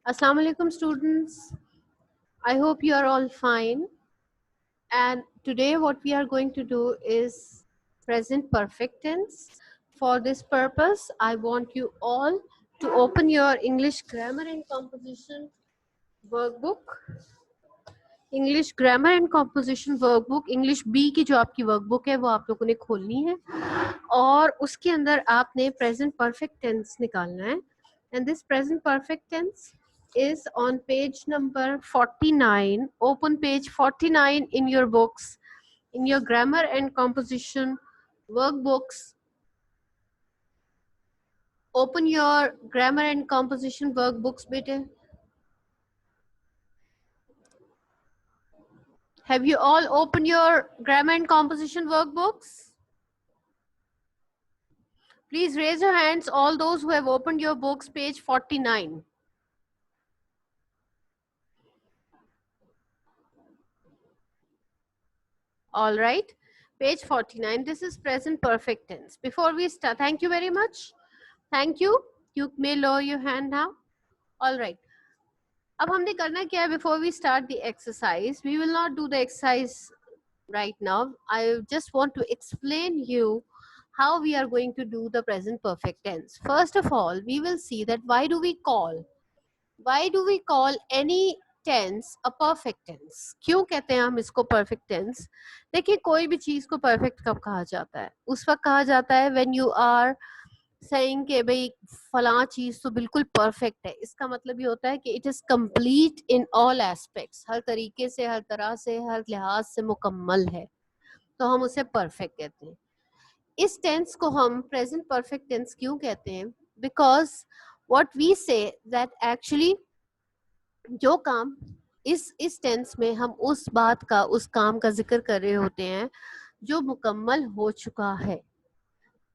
Assalamu alaikum students. I hope you are all fine. And today what we are going to do is present perfect tense. For this purpose, I want you all to open your English grammar and composition workbook. English grammar and composition workbook English B की जो आपकी workbook है वो आप लोगों ने खोलनी है और उसके अंदर आपने प्रेजेंट परफेक्ट टेंस निकालना है and this present perfect tense is on page number 49. Open page 49 in your books, in your grammar and composition workbooks. Open your grammar and composition workbooks, bete. Have you all opened your grammar and composition workbooks? Please raise your hands, all those who have opened your books, page 49. All right, page 49. This is present perfect tense. Before we start, thank you very much. Thank you. You may lower your hand now. All right. अब हमने करना क्या है? Before we start the exercise, we will not do the exercise right now. I just want to explain you how we are going to do the present perfect tense. First of all, we will see that why do we call any tense a perfect tense. क्यों कहते हैं हम इसको perfect tense? देखिए, कोई भी चीज को परफेक्ट कब कहा जाता है? उस वक्त कहा जाता है व्हेन यू आर सेइंग कि भाई फलां चीज तो बिल्कुल परफेक्ट है. इसका मतलब ये होता है कि it is complete in all aspects, हर तरीके से, हर तरह से, हर लिहाज से मुकम्मल है, तो हम उसे परफेक्ट कहते हैं. इस टेंस को हम प्रेजेंट परफेक्ट टेंस क्यों कहते हैं? Because what we say that actually जो काम इस टेंस में हम उस बात का, उस काम का जिक्र कर रहे होते हैं जो मुकम्मल हो चुका है,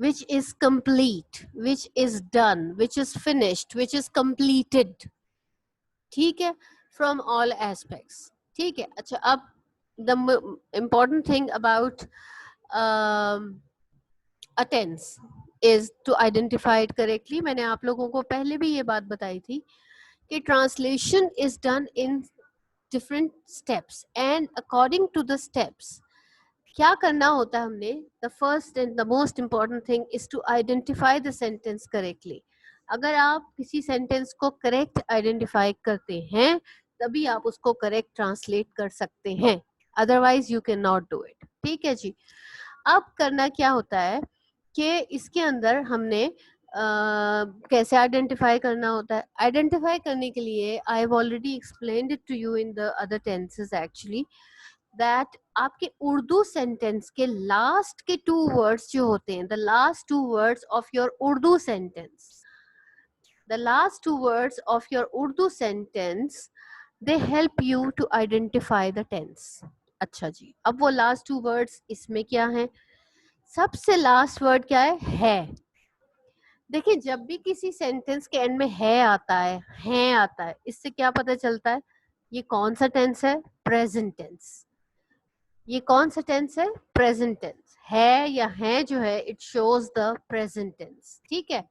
which is complete, which is done, which is finished, which is completed. ठीक है, from all aspects. ठीक है. अच्छा, अब the important thing about a tense is to identify it correctly. मैंने आप लोगों को पहले भी ये बात बताई थी कि translation is done in different steps and according to the steps क्या करना होता है हमने? The first and the most important thing is to identify the sentence correctly. अगर आप किसी सेंटेंस को करेक्ट आइडेंटिफाई करते हैं तभी आप उसको करेक्ट ट्रांसलेट कर सकते हैं, otherwise you can not do it. ठीक है जी. अब करना क्या होता है कि इसके अंदर हमने कैसे आइडेंटिफाई करना होता है? आइडेंटिफाई करने के लिए I have already explained it to you in the other tenses actually, that आपके उर्दू सेंटेंस के लास्ट के 2 वर्ड्स जो होते हैं, the last 2 words of your Urdu sentence, the last 2 words of your Urdu sentence, they help you to identify the tense. अच्छा जी, अब वो लास्ट 2 वर्ड्स इसमें क्या है? सबसे लास्ट वर्ड क्या है? देखिए, जब भी किसी सेंटेंस के एंड में है आता है, इससे क्या पता चलता है ये कौन सा टेंस है? Present tense. ये कौन सा टेंस है? Present tense. है या है जो है, it shows the present tense. ठीक है.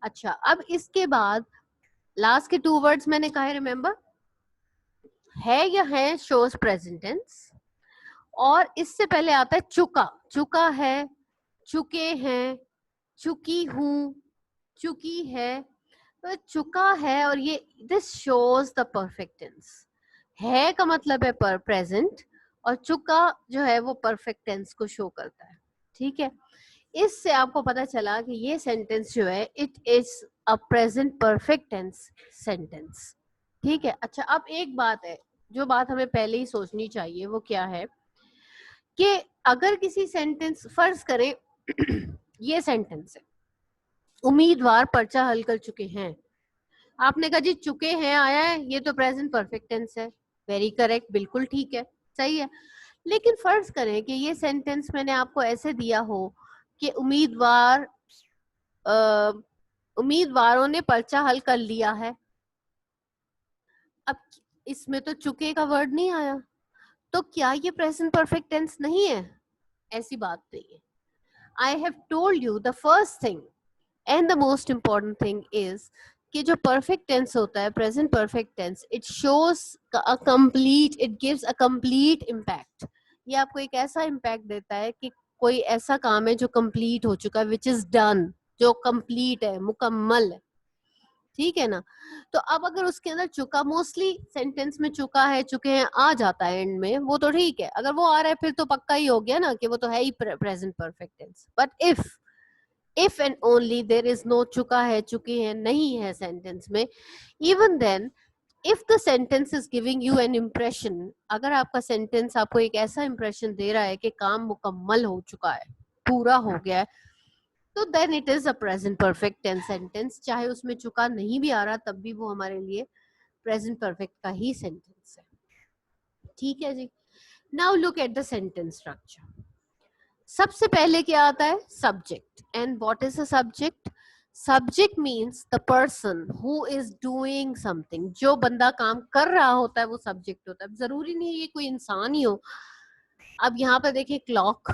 अच्छा, अब इसके बाद लास्ट के 2 वर्ड्स मैंने कहा है, रिमेंबर, है या है शोज प्रेजेंट टेंस, और इससे पहले आता है चुका. चुका है, चुके हैं, चुकी हूं, चुकी है. तो चुका है और ये this shows the perfect tense. है का मतलब है पर प्रेजेंट, और चुका जो है वो परफेक्ट टेंस को शो करता है. ठीक है. इससे आपको पता चला कि ये सेंटेंस जो है it is a present perfect tense sentence. ठीक है. अच्छा, अब एक बात है, जो बात हमें पहले ही सोचनी चाहिए, वो क्या है कि अगर किसी सेंटेंस, फर्ज करें ये सेंटेंस है, उम्मीदवार पर्चा हल कर चुके हैं. आपने कहा जी चुके हैं आया है, ये तो प्रेजेंट परफेक्ट टेंस है. वेरी करेक्ट, बिल्कुल ठीक है, सही है. लेकिन फर्ज करें कि ये सेंटेंस मैंने आपको ऐसे दिया हो कि उम्मीदवारों ने पर्चा हल कर लिया है. अब इसमें तो चुके का वर्ड नहीं आया, तो क्या ये प्रेजेंट परफेक्ट टेंस नहीं है? ऐसी बात नहीं है. I have told you the first thing and the most important thing is कि जो परफेक्ट टेंस होता है, present perfect tense, it shows a complete, it gives a complete impact. ये आपको एक ऐसा इम्पैक्ट देता है कि कोई ऐसा काम है जो कंप्लीट हो चुका है, विच इज डन, जो कंप्लीट है, मुकम्मल है, ठीक है ना। तो अब अगर उसके अंदर चुका, मोस्टली सेंटेंस में चुका है, चुके हैं आ जाता है एंड में, वो तो ठीक है। अगर वो आ रहा है फिर तो पक्का ही हो गया ना कि वो तो है ही present perfect tense. But if and only there is no चुका है, चुके हैं नहीं है सेंटेंस में, even then if the sentence is giving you an impression, अगर आपका सेंटेंस आपको एक ऐसा इंप्रेशन दे रहा है कि काम मुकम्मल हो चुका है, पूरा हो गया है, तो then it is a present perfect tense sentence. चाहे उसमें चुका नहीं भी आ रहा तब भी वो हमारे लिए प्रेजेंट परफेक्ट का ही सेंटेंस है, ठीक है जी। Now look at the sentence structure. सबसे पहले क्या आता है? Subject. And what is a subject? Subject means the person who is doing something. जो बंदा काम कर रहा होता है वो सब्जेक्ट होता है। जरूरी नहीं है ये कोई इंसान ही हो। अब यहाँ पर देखिए क्लॉक,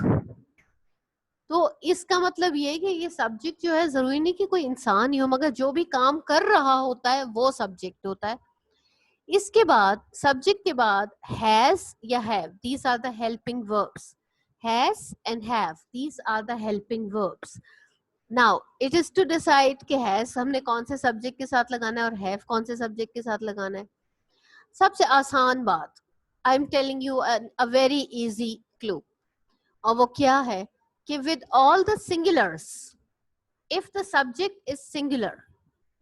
तो इसका मतलब ये है कि ये सब्जेक्ट जो है जरूरी नहीं कि कोई इंसान ही हो, मगर जो भी काम कर रहा होता है वो सब्जेक्ट होता है। इसके बाद सब्जेक्ट के बाद हैज या have, these are the helping verbs. Has and have, these are the helping verbs. Now it is to decide कि हैज हमने कौन से सब्जेक्ट के साथ लगाना है और हैव कौन से सब्जेक्ट के साथ लगाना है। सबसे आसान बात, I am telling you a very easy clue, और वो क्या है कि with all the singulars, if the subject is singular,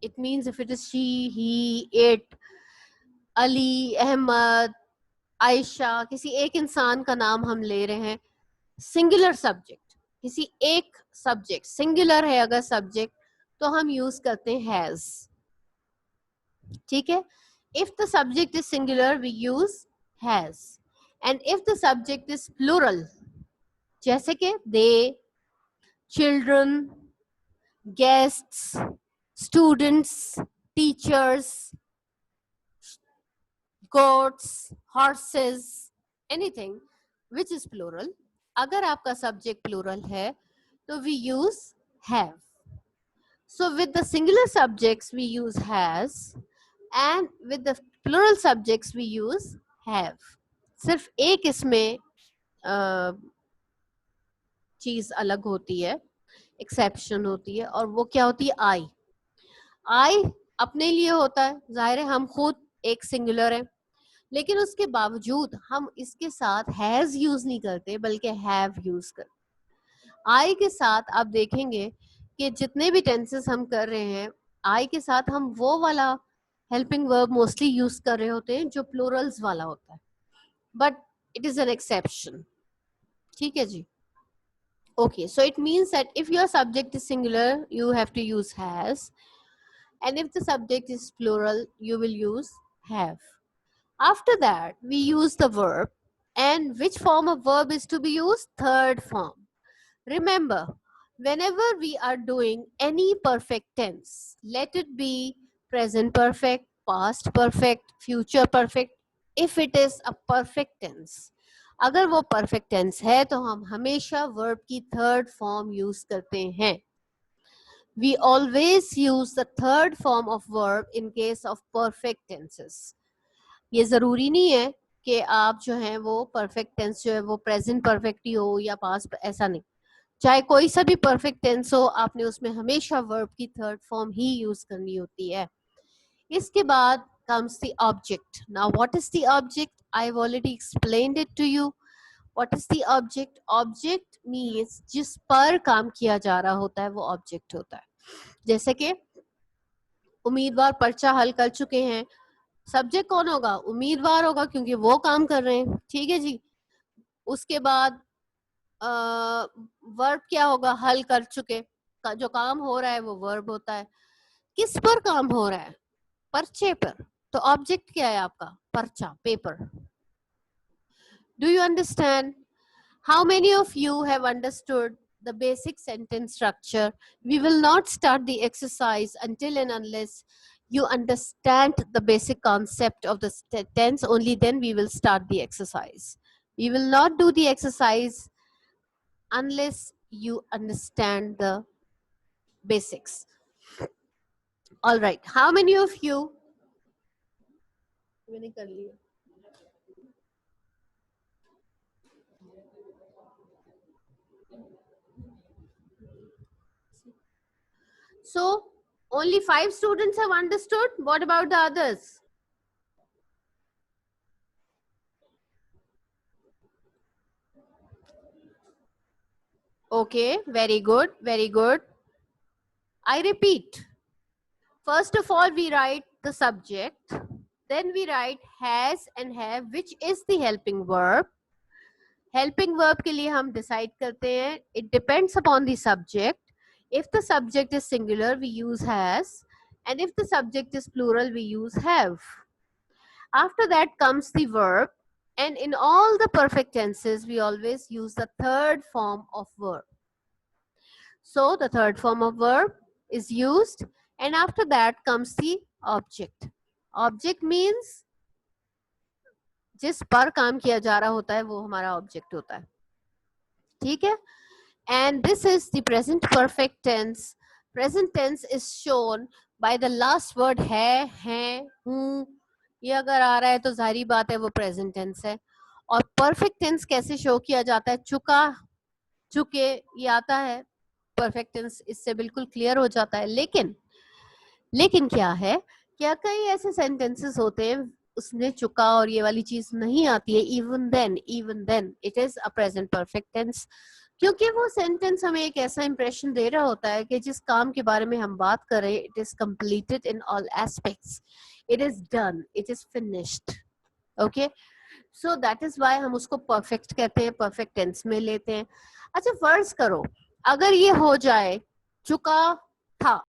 it means if it is she, he, it, Ali, Ahmad, Ayesha, किसी एक इंसान का नाम हम ले रहे हैं, सिंगुलर सब्जेक्ट, किसी एक सब्जेक्ट सिंगुलर है अगर सब्जेक्ट, तो हम यूज करते हैं हैज, ठीक है। If the subject is singular we use has, and if the subject is plural, जैसे कि they, children, guests, students, teachers, goats, horses, anything which is plural, अगर आपका subject plural है तो we use have. So with the singular subjects we use has, and with the plural subjects we use have. सिर्फ एक इसमें चीज अलग होती है, एक्सेप्शन होती है, और वो क्या होती है? आई। आई अपने लिए होता है, जाहिर है हम खुद एक सिंगुलर है, लेकिन उसके बावजूद हम इसके साथ हैज यूज नहीं करते बल्कि हैव यूज करते। आई के साथ आप देखेंगे कि जितने भी टेंसेस हम कर रहे हैं, आई के साथ हम वो वाला हेल्पिंग वर्ब मोस्टली यूज कर रहे होते हैं जो प्लूरल्स वाला होता है, but it is an exception, ठीक है जी। Okay, so it means that if your subject is singular you have to use has, and if the subject is plural you will use have. After that we use the verb, and which form of verb is to be used? Third form. Remember, whenever we are doing any perfect tense, let it be present perfect, past perfect, future perfect, if it is a perfect tense, अगर वो perfect tense है तो हम हमेशा verb की third form use करते हैं। We always use the third form of verb in case of perfect tenses. ये जरूरी नहीं है कि आप जो है वो परफेक्ट टेंस जो है वो प्रेजेंट परफेक्ट ही हो या पास्ट, ऐसा नहीं। चाहे कोई सा भी परफेक्ट टेंस हो, आपने उसमें हमेशा वर्ब की थर्ड फॉर्म ही यूज करनी होती है। इसके बाद comes the object. Now what is the object? I've already explained it to you. What is the object? Object means जिस पर काम किया जा रहा होता है वो ऑब्जेक्ट होता है। जैसे कि उम्मीदवार पर्चा हल कर चुके हैं, सब्जेक्ट कौन होगा? उम्मीदवार होगा, क्योंकि वो काम कर रहे हैं, ठीक है जी। उसके बाद वर्ब क्या होगा? हल कर चुके, जो काम हो रहा है वो वर्ब होता है। किस पर काम हो रहा है? पर्चे पर, तो ऑब्जेक्ट क्या है आपका? पर्चा, paper. Do you understand? How many of you have understood the basic sentence structure? We will not start the exercise until and unless you understand the basic concept of the tense. Only then we will start the exercise. We will not do the exercise unless you understand the basics. All right, how many of you, मैंने कर लिया. So only 5 students have understood. What about the others? Okay, very good, very good. I repeat. First of all, we write the subject. Then we write has and have, which is the helping verb. Helping verb के लिए हम decide करते हैं. It depends upon the subject. If the subject is singular, we use has. And if the subject is plural, we use have. After that comes the verb. And in all the perfect tenses, we always use the third form of verb. So the third form of verb is used, and after that comes the object. Object means जिस पर काम किया जा रहा होता है वो हमारा ऑब्जेक्ट होता है. ठीक है. And this is the present perfect tense. Present tense is shown by the last word है, हूँ. ये अगर आ रहा है तो जाहिर बात है वो present tense है. और perfect tense कैसे शो किया जाता है? चुका, चुके, ये आता है. Perfect tense इससे बिल्कुल क्लियर हो जाता है. लेकिन क्या है, क्या कई ऐसे सेंटेंसेस होते हैं उसने चुका और ये वाली चीज नहीं आती है. even then it is a present perfect tense, क्योंकि वो सेंटेंस हमें एक ऐसा इंप्रेशन दे रहा होता है कि जिस काम के बारे में हम बात कर रहे हैं, it is completed in all aspects, it is done, it is finished. Okay, so that is why हम उसको परफेक्ट कहते हैं, परफेक्ट टेंस में लेते हैं. अच्छा, फर्ज करो अगर ये हो जाए चुका था,